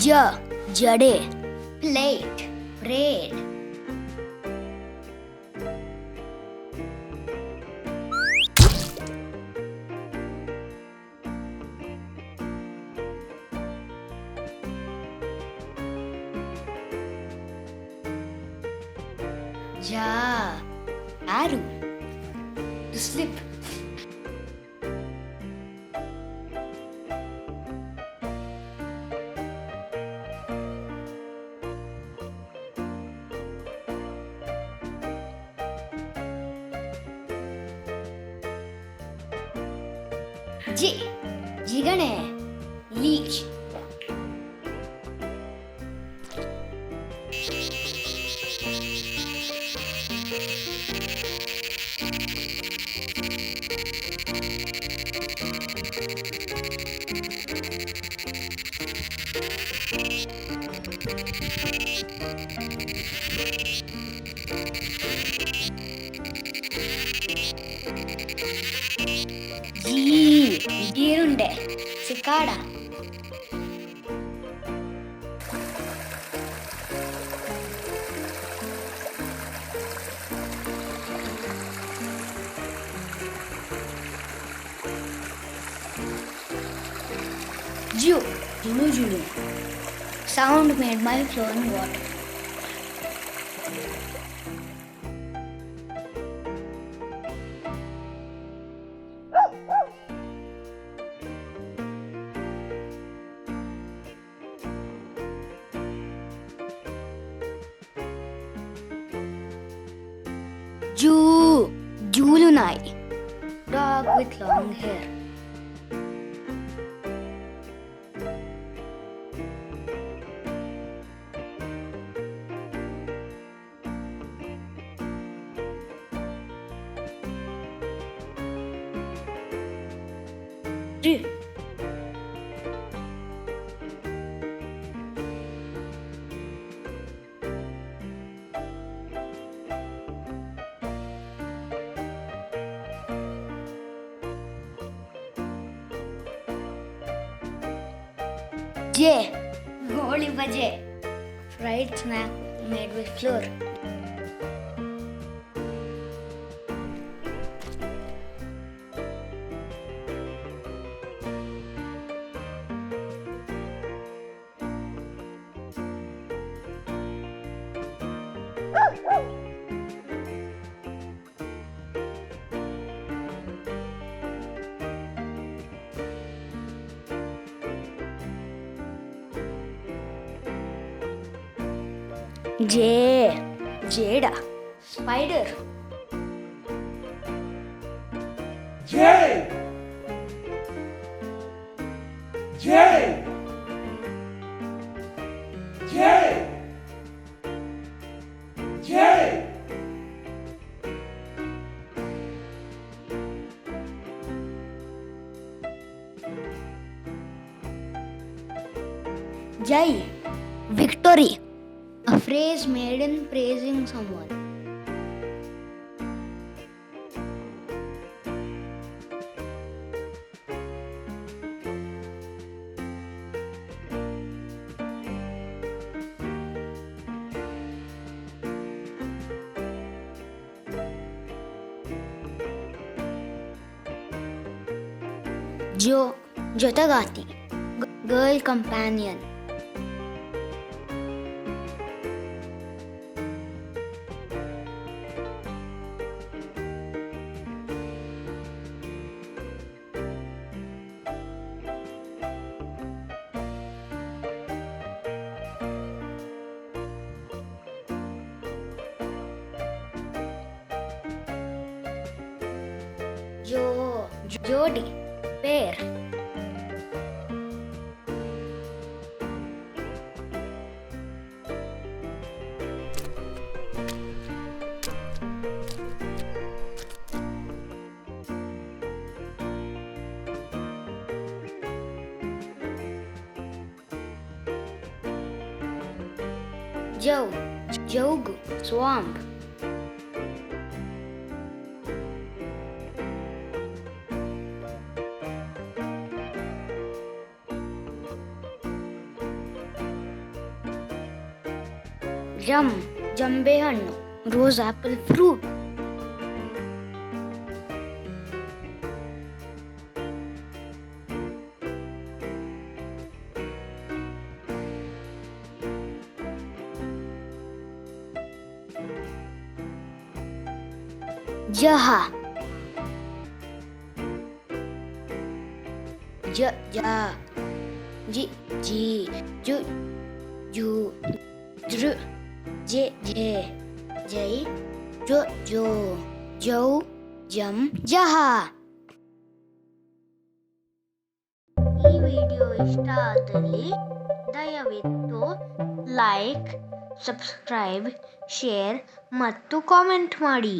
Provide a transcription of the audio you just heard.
jade, plate, braid. Arrow, to slip. Jigane, leech. Girunde, cicada. Julu. Sound made by flowing water. Julunai, dog with long hair. Goli baje, fried snack made with flour. Jada, spider. J. Jai, victory. A phrase made in praising someone. Jotagati, girl companion. Jodi, pair. Jogu, swamp. ಜಮ್ ಜಂಬೆ ಹಣ್ಣು, rose apple fruit. ಜಹ ಜ ಜ G G ಜು ಜು ಜೃ J J ಜೈ ಜೊ ಜೋ ಜೌ ಜಂ ಜಹ. ಈ video ಇಷ್ಟ ಆದಲ್ಲಿ ದಯವಿಟ್ಟು ಲೈಕ್, ಸಬ್ಸ್ಕ್ರೈಬ್, ಶೇರ್ ಮತ್ತು ಕಾಮೆಂಟ್ ಮಾಡಿ.